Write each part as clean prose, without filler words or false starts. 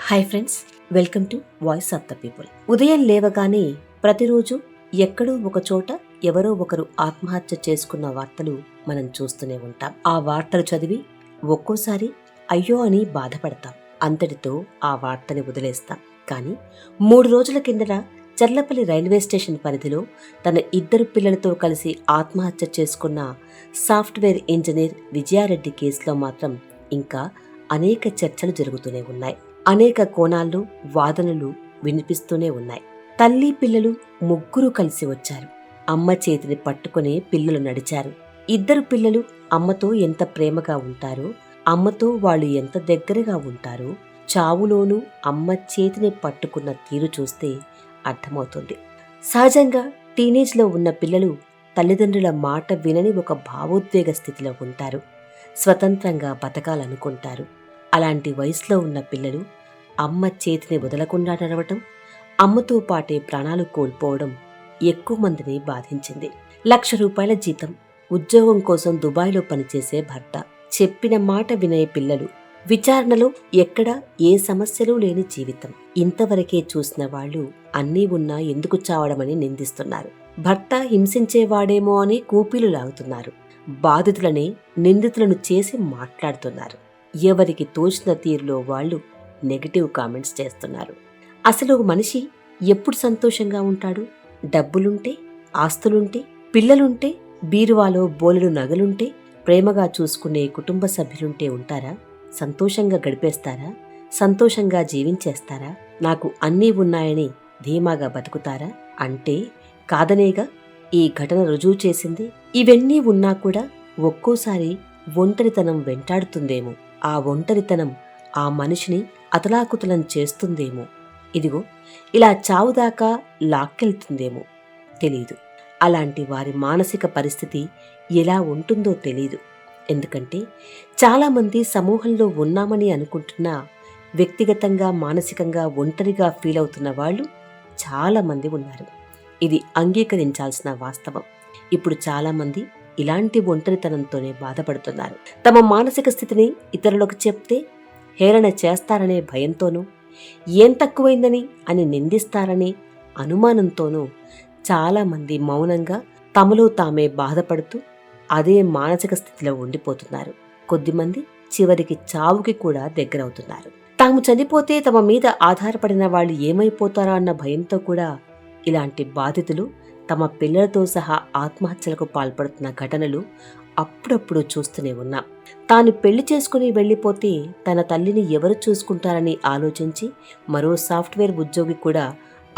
Hi friends, welcome to voice of the people. ఉదయం లేవగానే ప్రతిరోజు ఎక్కడో ఒక చోట ఎవరో ఒకరు ఆత్మహత్య చేసుకున్న వార్తలు మనం చూస్తూనే ఉంటాం. ఆ వార్తలు చదివి ఒక్కోసారి అయ్యో అని బాధపడతాం. అంతటితో ఆ వార్తని వదిలేస్తాం. కానీ 3 రోజుల కిందట చర్లపల్లి రైల్వే స్టేషన్ పరిధిలో తన 2 పిల్లలతో కలిసి ఆత్మహత్య చేసుకున్న సాఫ్ట్వేర్ ఇంజనీర్ విజయారెడ్డి కేసులో మాత్రం ఇంకా అనేక చర్చలు జరుగుతూనే ఉన్నాయి. అనేక కోణాల్లో వాదనలు వినిపిస్తూనే ఉన్నాయి. తల్లి పిల్లలు ముగ్గురు కలిసి వచ్చారు. అమ్మ చేతిని పట్టుకునే పిల్లలు నడిచారు. 2 పిల్లలు అమ్మతో ఎంత ప్రేమగా ఉంటారో, అమ్మతో వాళ్ళు ఎంత దగ్గరగా ఉంటారో చావులోనూ అమ్మ చేతిని పట్టుకున్న తీరు చూస్తే అర్థమవుతుంది. సహజంగా టీనేజ్లో ఉన్న పిల్లలు తల్లిదండ్రుల మాట వినని ఒక భావోద్వేగ స్థితిలో ఉంటారు. స్వతంత్రంగా బతకాలనుకుంటారు. అలాంటి వయసులో ఉన్న పిల్లలు అమ్మ చేతిని వదలకుండా నడవటం, అమ్మతో పాటే ప్రాణాలు కోల్పోవడం ఎక్కువ మందిని బాధించింది. ₹1,00,000 జీతం, ఉద్యోగం కోసం దుబాయ్లో పనిచేసే భర్త, చెప్పిన మాట వినే పిల్లలు, విచారణలో ఎక్కడా ఏ సమస్యలు లేని జీవితం. ఇంతవరకే చూసిన వాళ్ళు అన్నీ ఉన్నా ఎందుకు చావడమని నిందిస్తున్నారు. భర్త హింసించేవాడేమో అని కూపీలు లాగుతున్నారు. బాధితులని నిందితులను చేసి మాట్లాడుతున్నారు. ఎవరికి తోచిన తీరులో వాళ్ళు నెగటివ్ కామెంట్స్ చేస్తున్నారు. అసలు మనిషి ఎప్పుడు సంతోషంగా ఉంటాడు? డబ్బులుంటే, ఆస్తులుంటే, పిల్లలుంటే, బీరువాలో బోలెడు నగలుంటే, ప్రేమగా చూసుకునే కుటుంబ సభ్యులుంటే ఉంటారా? సంతోషంగా గడిపేస్తారా? సంతోషంగా జీవించేస్తారా? నాకు అన్నీ ఉన్నాయని ధీమాగా బతుకుతారా? అంటే కాదనేగా ఈ ఘటన రుజువు చేసింది. ఇవన్నీ ఉన్నా కూడా ఒక్కోసారి ఒంటరితనం వెంటాడుతుందేమో. ఆ ఒంటరితనం ఆ మనిషిని అతలాకుతలం చేస్తుందేమో. ఇదిగో ఇలా చావుదాకా లాక్కెళ్తుందేమో తెలీదు. అలాంటి వారి మానసిక పరిస్థితి ఎలా ఉంటుందో తెలీదు. ఎందుకంటే చాలామంది సమూహంలో ఉన్నామని అనుకుంటున్నా వ్యక్తిగతంగా మానసికంగా ఒంటరిగా ఫీల్ అవుతున్న వాళ్ళు చాలామంది ఉన్నారు. ఇది అంగీకరించాల్సిన వాస్తవం. ఇప్పుడు చాలామంది ఇలాంటి ఒంటరితనంతోనే బాధపడుతున్నారు. తమ మానసిక స్థితిని ఇతరులకు చెప్తే హేళన చేస్తారనే భయంతోనూ, ఏం తక్కువైందని అని నిందిస్తారనే అనుమానంతోనూ చాలామంది మౌనంగా తమలో తామే బాధపడుతూ అదే మానసిక స్థితిలో ఉండిపోతున్నారు. కొద్దిమంది చివరికి చావుకి కూడా దగ్గరవుతున్నారు. తాము చనిపోతే తమ మీద ఆధారపడిన వాళ్ళు ఏమైపోతారా అన్న భయంతో కూడా ఇలాంటి బాధితులు తమ పిల్లలతో సహా ఆత్మహత్యలకు పాల్పడుతున్న ఘటనలు అప్పుడప్పుడు చూస్తూనే ఉన్నాం. తాను పెళ్లి చేసుకుని వెళ్లిపోతే తన తల్లిని ఎవరు చూసుకుంటారని ఆలోచించి మరో సాఫ్ట్వేర్ ఉద్యోగి కూడా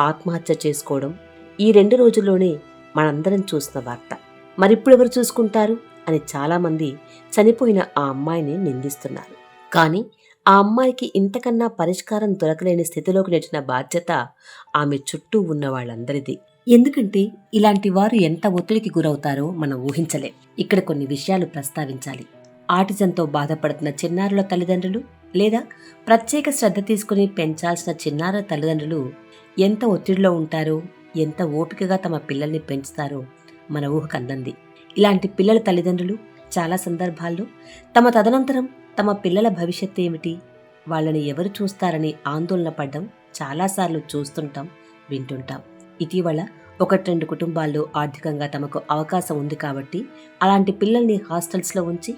ఆత్మహత్య చేసుకోవడం ఈ 2 రోజుల్లోనే మనందరం చూసిన వార్త. మరిప్పుడెవరు చూసుకుంటారు అని చాలామంది చనిపోయిన ఆ అమ్మాయిని నిందిస్తున్నారు. కానీ ఆ అమ్మాయికి ఇంతకన్నా పరిష్కారం దొరకలేని స్థితిలోకి నెట్టిన బాధ్యత ఆమె చుట్టూ ఉన్న వాళ్ళందరిది. ఎందుకంటే ఇలాంటి వారు ఎంత ఒత్తిడికి గురవుతారో మనం ఊహించలేం. ఇక్కడ కొన్ని విషయాలు ప్రస్తావించాలి. ఆటిజంతో బాధపడుతున్న చిన్నారుల తల్లిదండ్రులు లేదా ప్రత్యేక శ్రద్ధ తీసుకుని పెంచాల్సిన చిన్నారుల తల్లిదండ్రులు ఎంత ఒత్తిడిలో ఉంటారో, ఎంత ఓపికగా తమ పిల్లల్ని పెంచుతారో మన ఊహకందంది. ఇలాంటి పిల్లల తల్లిదండ్రులు చాలా సందర్భాల్లో తమ తదనంతరం తమ పిల్లల భవిష్యత్తు ఏమిటి, వాళ్ళని ఎవరు చూస్తారని ఆందోళన పడ్డం చాలాసార్లు చూస్తుంటాం, వింటుంటాం. ఇటీవల 1-2 కుటుంబాల్లో ఆర్థికంగా తమకు అవకాశం ఉంది కాబట్టి అలాంటి పిల్లల్ని హాస్టల్స్లో ఉంచి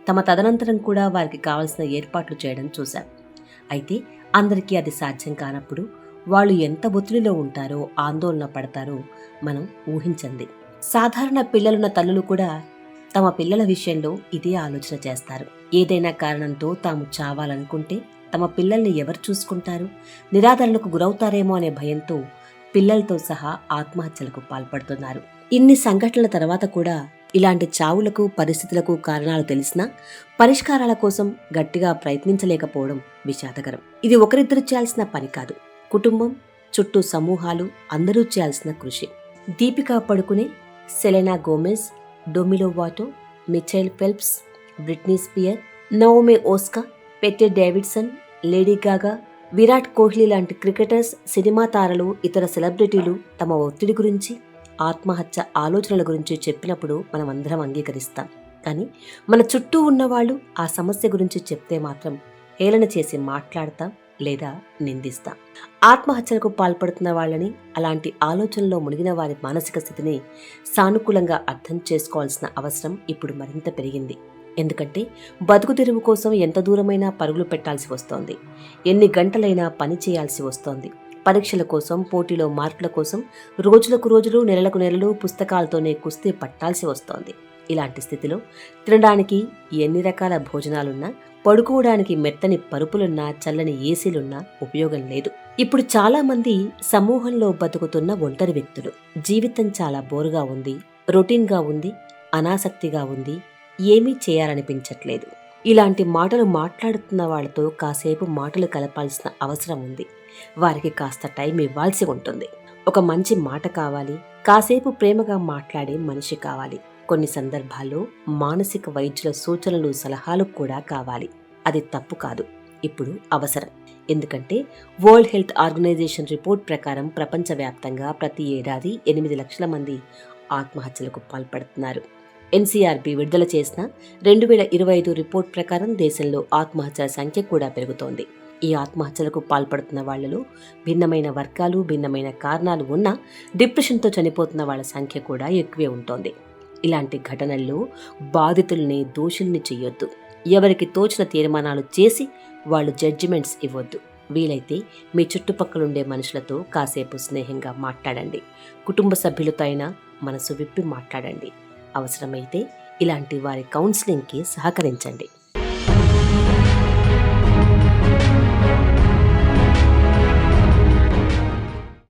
తమ తదనంతరం కూడా వారికి కావలసిన ఏర్పాట్లు చేయడం చూశాం. అయితే అందరికీ అది సాధ్యం కానప్పుడు వాళ్ళు ఎంత ఒత్తిడిలో ఉంటారో, ఆందోళన పడతారో మనం ఊహించండి. సాధారణ పిల్లలున్న తల్లులు కూడా తమ పిల్లల విషయంలో ఇదే ఆలోచన చేస్తారు. ఏదైనా కారణంతో తాము చావాలనుకుంటే తమ పిల్లల్ని ఎవరు చూసుకుంటారు, నిరాదరణకు గురవుతారేమో అనే భయంతో పిల్లలతో సహా ఆత్మహత్యలకు పాల్పడుతున్నారు. ఇన్ని సంఘటనల తర్వాత కూడా ఇలాంటి చావులకు పరిస్థితులకు కారణాలు తెలిసినా పరిష్కారాల కోసం గట్టిగా ప్రయత్నించలేకపోవడం విషాదకరం. ఇది ఒకరిద్దరు చేయాల్సిన పని కాదు. కుటుంబం చుట్టూ సమూహాలు అందరూ చేయాల్సిన కృషి. Deepika Padukone, Selena Gomez, Demi Lovato, Michael Phelps, Britney Spear, Naomi Osaka, Pete Davidson, Lady Gaga, Virat Kohli లాంటి క్రికెటర్స్, సినిమా తారలు, ఇతర సెలబ్రిటీలు తమ ఒత్తిడి గురించి, ఆత్మహత్య ఆలోచనల గురించి చెప్పినప్పుడు మనం అందరం అంగీకరిస్తాం. కానీ మన చుట్టూ ఉన్నవాళ్ళు ఆ సమస్య గురించి చెప్తే మాత్రం హేళన చేసి మాట్లాడతాం లేదా నిందిస్తాం. ఆత్మహత్యలకు పాల్పడుతున్న వాళ్ళని, అలాంటి ఆలోచనలో మునిగిన వారి మానసిక స్థితిని సానుకూలంగా అర్థం చేసుకోవాల్సిన అవసరం ఇప్పుడు మరింత పెరిగింది. ఎందుకంటే బతుకు తెరువు కోసం ఎంత దూరమైనా పరుగులు పెట్టాల్సి వస్తోంది. ఎన్ని గంటలైనా పని చేయాల్సి వస్తోంది. పరీక్షల కోసం, పోటీలో మార్కుల కోసం రోజులకు రోజులు, నెలలకు నెలలు పుస్తకాలతోనే కుస్తీ పట్టాల్సి వస్తోంది. ఇలాంటి స్థితిలో తినడానికి ఎన్ని రకాల భోజనాలున్నా, పడుకోవడానికి మెత్తని పరుపులున్నా, చల్లని ఏసీలున్నా ఉపయోగం లేదు. ఇప్పుడు చాలా మంది సమూహంలో బతుకుతున్న ఒంటరి వ్యక్తులు. జీవితం చాలా బోరుగా ఉంది, రొటీన్గా ఉంది, అనాసక్తిగా ఉంది, ఏమీ చేయాలనిపించట్లేదు. ఇలాంటి మాటలు మాట్లాడుతున్న వాళ్ళతో కాసేపు మాటలు కలపాల్సిన అవసరం ఉంది. వారికి కాస్త టైం ఇవ్వాల్సి ఉంటుంది. ఒక మంచి మాట కావాలి, కాసేపు ప్రేమగా మాట్లాడే మనిషి కావాలి. కొన్ని సందర్భాల్లో మానసిక వైద్యుల సూచనలు, సలహాలు కూడా కావాలి. అది తప్పు కాదు, ఇప్పుడు అవసరం. ఎందుకంటే వరల్డ్ హెల్త్ ఆర్గనైజేషన్ రిపోర్ట్ ప్రకారం ప్రపంచవ్యాప్తంగా ప్రతి ఏడాది 8 లక్షల మంది ఆత్మహత్యలకు పాల్పడుతున్నారు. ఎన్సీఆర్బీ విడుదల చేసిన 2025 రిపోర్ట్ ప్రకారం దేశంలో ఆత్మహత్యల సంఖ్య కూడా పెరుగుతోంది. ఈ ఆత్మహత్యలకు పాల్పడుతున్న వాళ్లలో భిన్నమైన వర్గాలు, భిన్నమైన కారణాలు ఉన్నా డిప్రెషన్తో చనిపోతున్న వాళ్ళ సంఖ్య కూడా ఎక్కువే ఉంటోంది. ఇలాంటి ఘటనల్లో బాధితుల్ని, దోషుల్ని చెయ్యొద్దు. ఎవరికి తోచిన తీర్మానాలు చేసి వాళ్ళు జడ్జిమెంట్స్ ఇవ్వొద్దు. వీలైతే మీ చుట్టుపక్కలుండే మనుషులతో కాసేపు స్నేహంగా మాట్లాడండి. కుటుంబ సభ్యులతో అయినా మనసు విప్పి మాట్లాడండి. అవసరమైతే ఇలాంటి వారి కౌన్సిలింగ్కి సహకరించండి.